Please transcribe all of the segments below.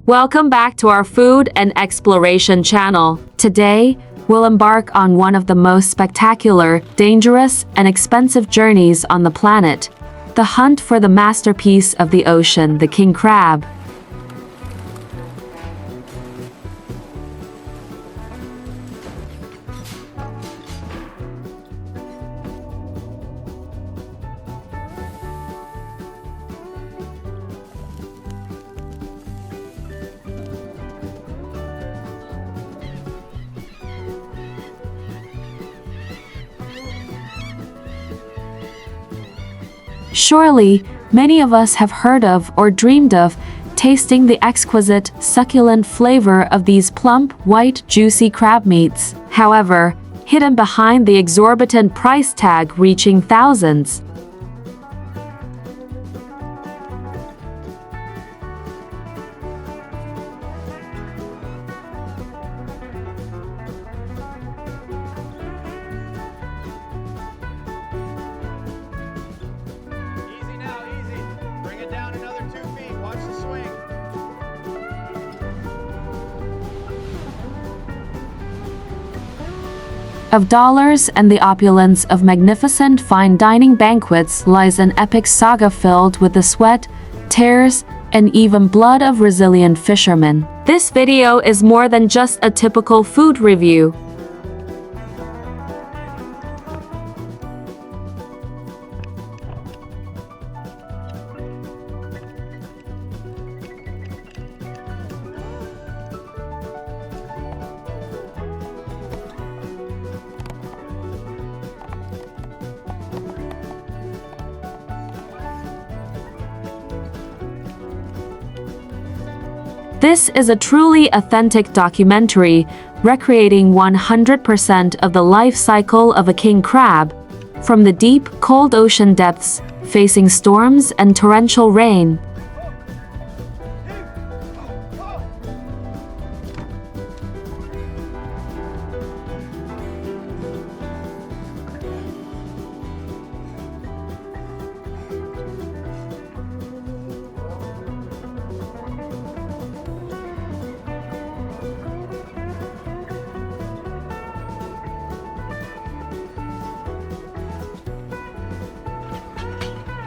Welcome back to our food and exploration channel. Today, we'll embark on one of the most spectacular, dangerous, and expensive journeys on the planet. The hunt for the masterpiece of the ocean, the king crab. Surely, many of us have heard of or dreamed of tasting the exquisite, succulent flavor of these plump, white, juicy crab meats. However, hidden behind the exorbitant price tag reaching thousands, of dollars and the opulence of magnificent fine dining banquets lies an epic saga filled with the sweat, tears, and even blood of resilient fishermen. This video is more than just a typical food review. This is a truly authentic documentary, recreating 100% of the life cycle of a king crab, from the deep, cold ocean depths, facing storms and torrential rain.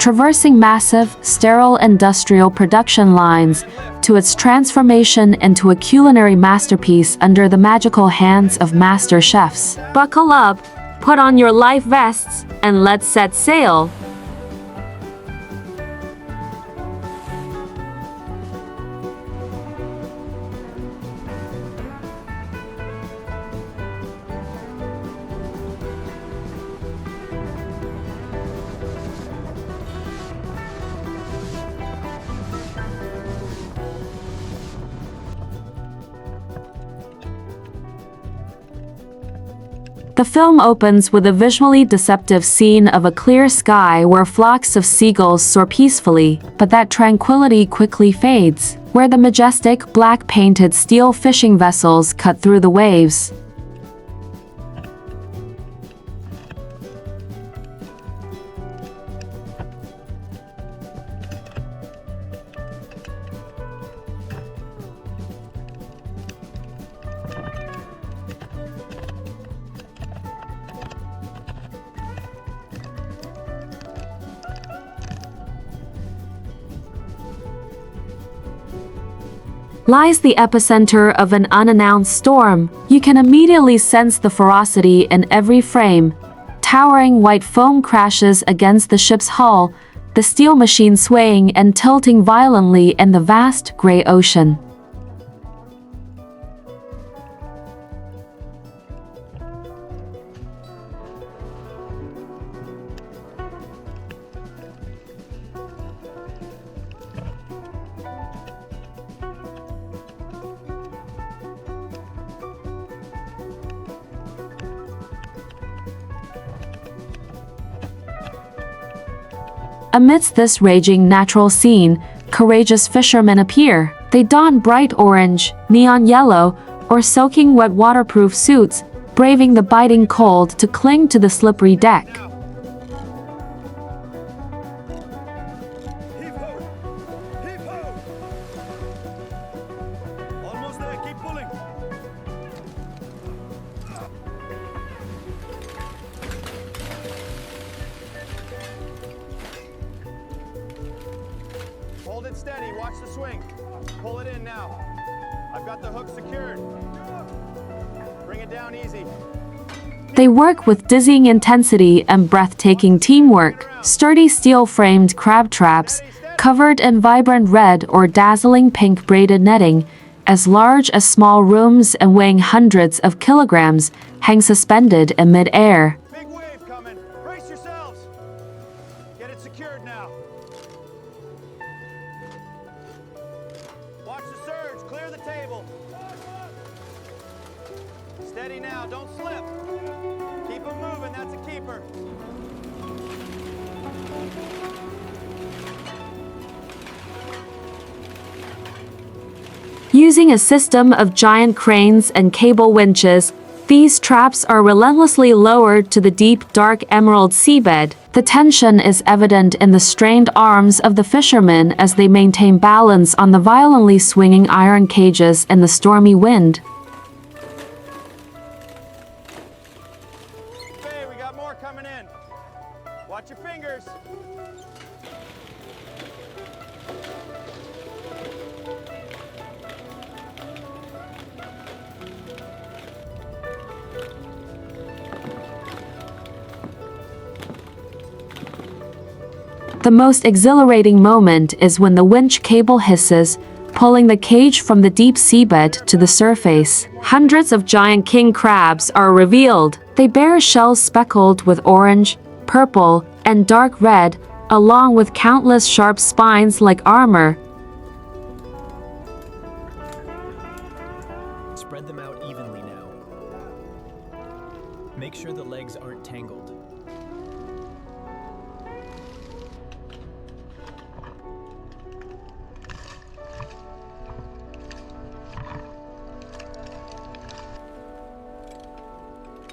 Traversing massive, sterile industrial production lines to its transformation into a culinary masterpiece under the magical hands of master chefs. Buckle up, put on your life vests, and let's set sail. The film opens with a visually deceptive scene of a clear sky where flocks of seagulls soar peacefully, but that tranquility quickly fades, where the majestic, black-painted steel fishing vessels cut through the waves. Lies the epicenter of an unannounced storm. You can immediately sense the ferocity in every frame. Towering white foam crashes against the ship's hull, the steel machine swaying and tilting violently in the vast gray ocean. Amidst this raging natural scene, courageous fishermen appear. They don bright orange, neon yellow, or soaking wet waterproof suits, braving the biting cold to cling to the slippery deck. steady. Watch the swing. Pull it in now. I've got the hook secured. Bring it down easy. They work with dizzying intensity and breathtaking teamwork. Sturdy steel-framed crab traps, covered in vibrant red or dazzling pink braided netting, as large as small rooms and weighing hundreds of kilograms, hang suspended in mid-air. Big wave coming. Brace yourselves. Get it secured now. Watch the surge. Clear the table. Steady now. Don't slip. Keep them moving. That's a keeper. Using a system of giant cranes and cable winches, these traps are relentlessly lowered to the deep, dark emerald seabed. The tension is evident in the strained arms of the fishermen as they maintain balance on the violently swinging iron cages in the stormy wind. Okay, we got more coming in. Watch your fingers. The most exhilarating moment is when the winch cable hisses, pulling the cage from the deep seabed to the surface. Hundreds of giant king crabs are revealed. They bear shells speckled with orange, purple, and dark red, along with countless sharp spines like armor. Spread them out evenly now. Make sure the legs aren't tangled.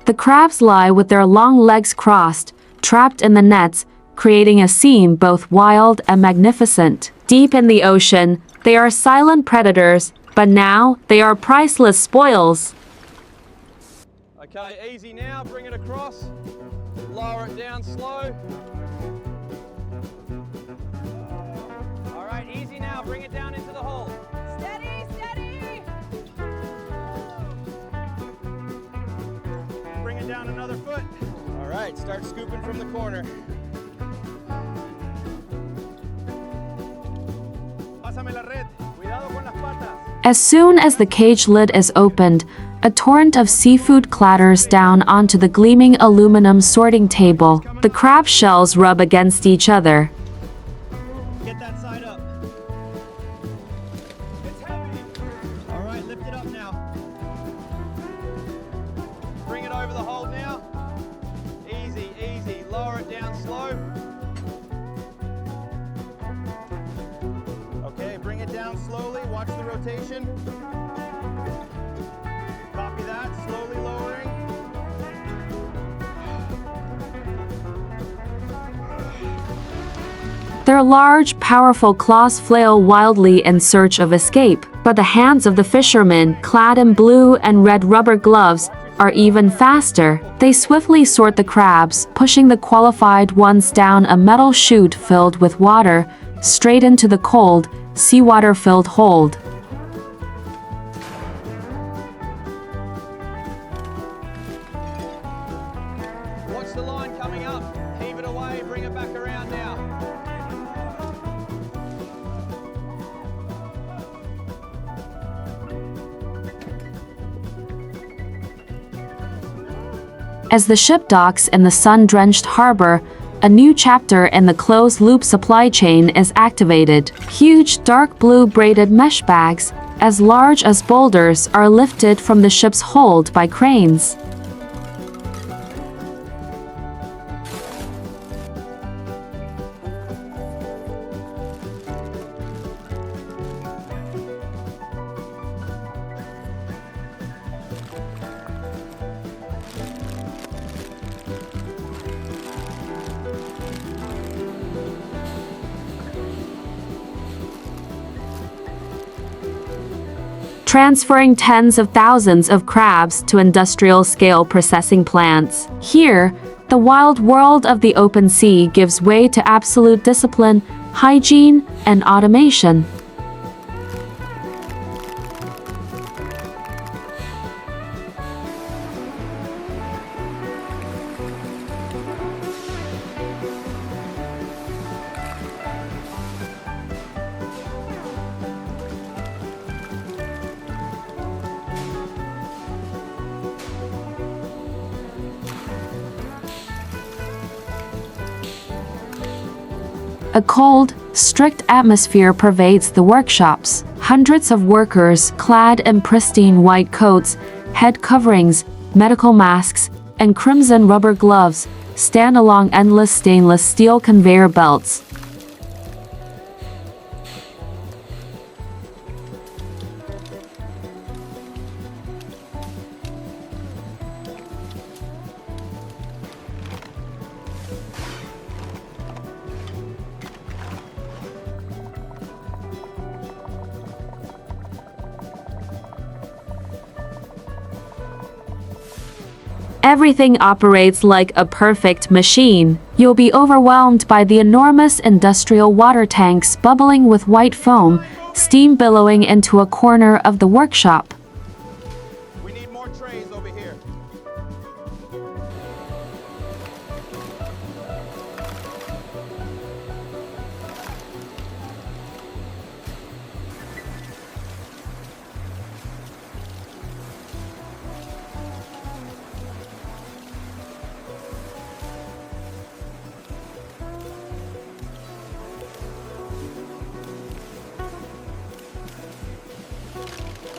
The crabs lie with their long legs crossed, trapped in the nets, creating a scene both wild and magnificent. Deep in the ocean, they are silent predators, but now they are priceless spoils. Okay, easy now. Bring it across. Lower it down slow. All right, easy now. Bring it down into the hole. Steady, steady! Bring it down another foot. All right, start scooping from the corner. Pásame la red. Cuidado con las patas. As soon as the cage lid is opened, a torrent of seafood clatters down onto the gleaming aluminum sorting table. The crab shells rub against each other. Get that side up. It's heavy. All right, lift it up now. Bring it over the hold now. Easy, easy. Lower it down slow. Okay, bring it down slowly. Watch the rotation. Copy that. Slowly lowering. Their large, powerful claws flail wildly in search of escape, but the hands of the fishermen, clad in blue and red rubber gloves, are even faster. They swiftly sort the crabs, pushing the qualified ones down a metal chute filled with water, straight into the cold, seawater-filled hold. Watch the line coming up. Heave it away. Bring it back around now. As the ship docks in the sun-drenched harbor, a new chapter in the closed-loop supply chain is activated. Huge dark blue braided mesh bags, as large as boulders, are lifted from the ship's hold by cranes. Transferring tens of thousands of crabs to industrial-scale processing plants. Here, the wild world of the open sea gives way to absolute discipline, hygiene, and automation. A cold, strict atmosphere pervades the workshops. Hundreds of workers, clad in pristine white coats, head coverings, medical masks, and crimson rubber gloves, stand along endless stainless steel conveyor belts. Everything operates like a perfect machine. You'll be overwhelmed by the enormous industrial water tanks bubbling with white foam, steam billowing into a corner of the workshop. We need more trays over here.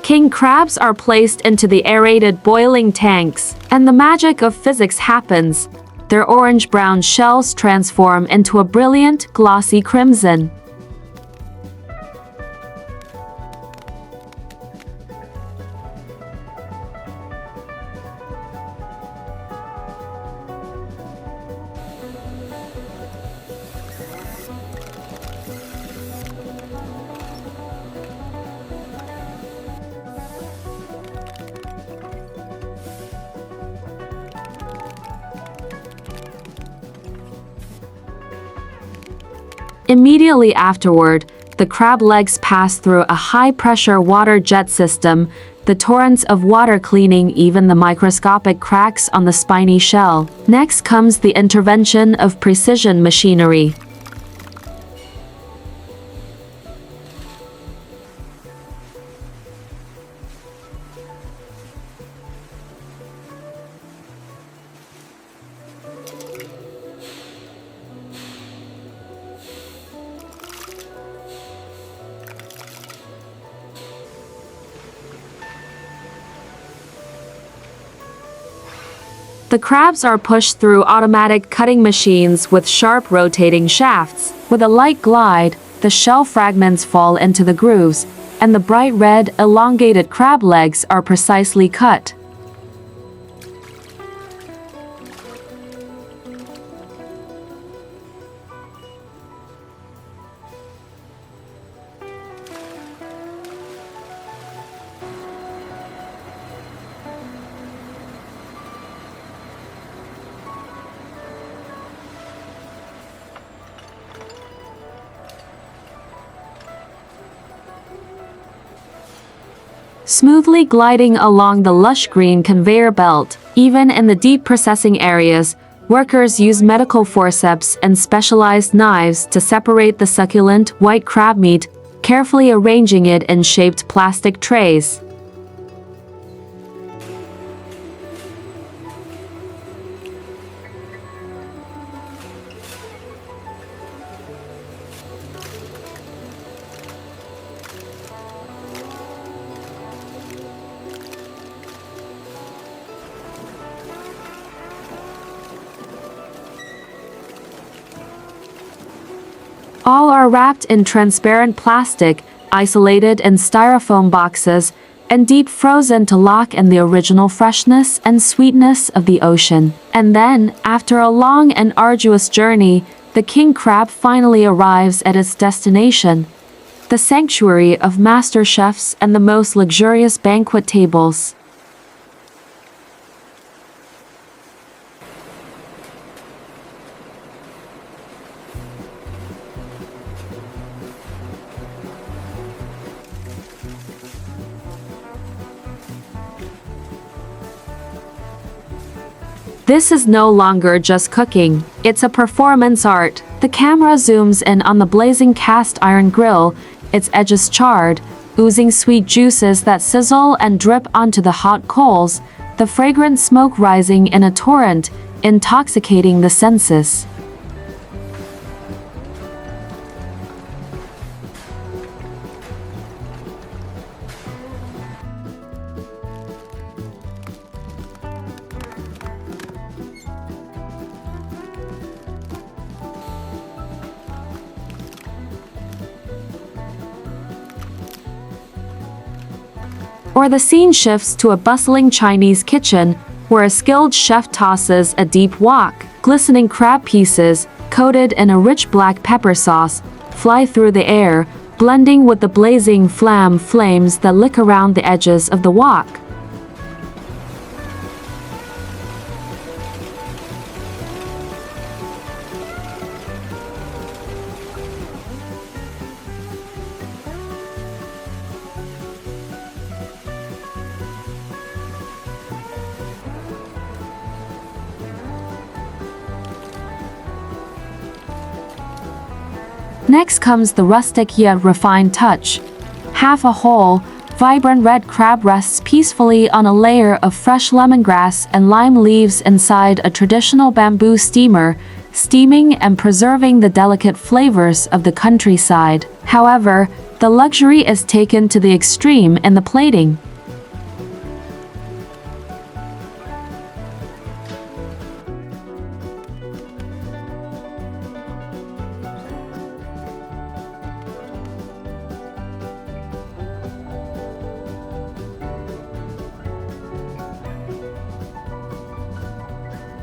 King crabs are placed into the aerated boiling tanks, and the magic of physics happens. Their orange-brown shells transform into a brilliant, glossy crimson. Immediately afterward, the crab legs pass through a high-pressure water jet system, the torrents of water cleaning even the microscopic cracks on the spiny shell. Next comes the intervention of precision machinery. The crabs are pushed through automatic cutting machines with sharp rotating shafts. With a light glide, the shell fragments fall into the grooves, and the bright red, elongated crab legs are precisely cut. Smoothly gliding along the lush green conveyor belt, even in the deep processing areas, workers use medical forceps and specialized knives to separate the succulent white crab meat, carefully arranging it in shaped plastic trays. All are wrapped in transparent plastic, isolated in styrofoam boxes, and deep frozen to lock in the original freshness and sweetness of the ocean. And then, after a long and arduous journey, the king crab finally arrives at its destination, the sanctuary of master chefs and the most luxurious banquet tables. This is no longer just cooking, it's a performance art. The camera zooms in on the blazing cast iron grill, its edges charred, oozing sweet juices that sizzle and drip onto the hot coals, the fragrant smoke rising in a torrent, intoxicating the senses. Or the scene shifts to a bustling Chinese kitchen, where a skilled chef tosses a deep wok. Glistening crab pieces, coated in a rich black pepper sauce, fly through the air, blending with the blazing flames that lick around the edges of the wok. Next comes the rustic yet refined touch. Half a whole, vibrant red crab rests peacefully on a layer of fresh lemongrass and lime leaves inside a traditional bamboo steamer, steaming and preserving the delicate flavors of the countryside. However, the luxury is taken to the extreme in the plating.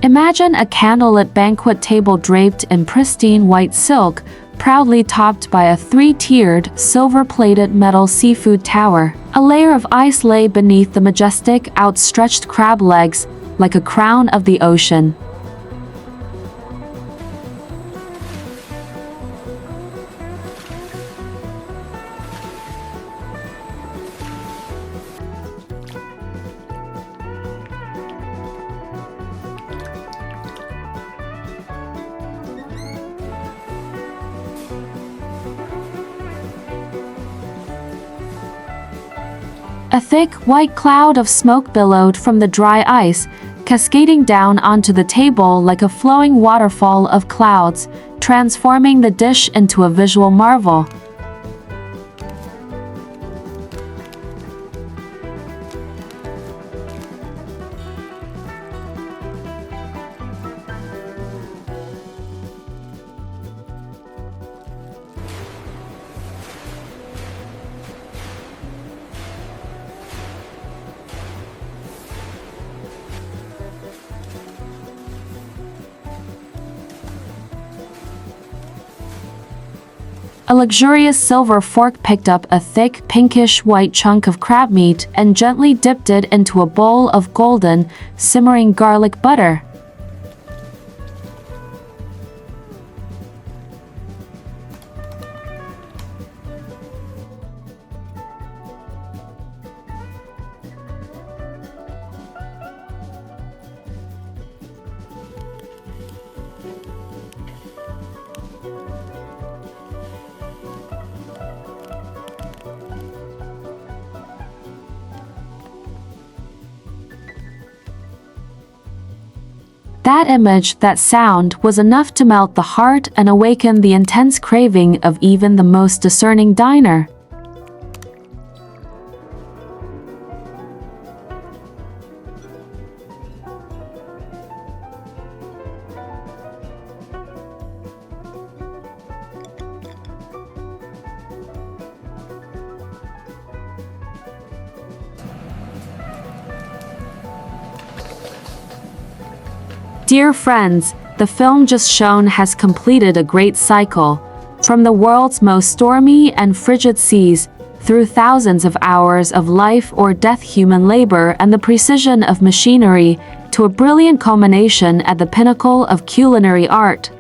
Imagine a candlelit banquet table draped in pristine white silk, proudly topped by a three-tiered, silver-plated metal seafood tower. A layer of ice lay beneath the majestic, outstretched crab legs, like a crown of the ocean. A thick, white cloud of smoke billowed from the dry ice, cascading down onto the table like a flowing waterfall of clouds, transforming the dish into a visual marvel. A luxurious silver fork picked up a thick, pinkish-white chunk of crab meat and gently dipped it into a bowl of golden, simmering garlic butter. That image, that sound, was enough to melt the heart and awaken the intense craving of even the most discerning diner. Dear friends, the film just shown has completed a great cycle. From the world's most stormy and frigid seas, through thousands of hours of life or death human labor and the precision of machinery, to a brilliant culmination at the pinnacle of culinary art.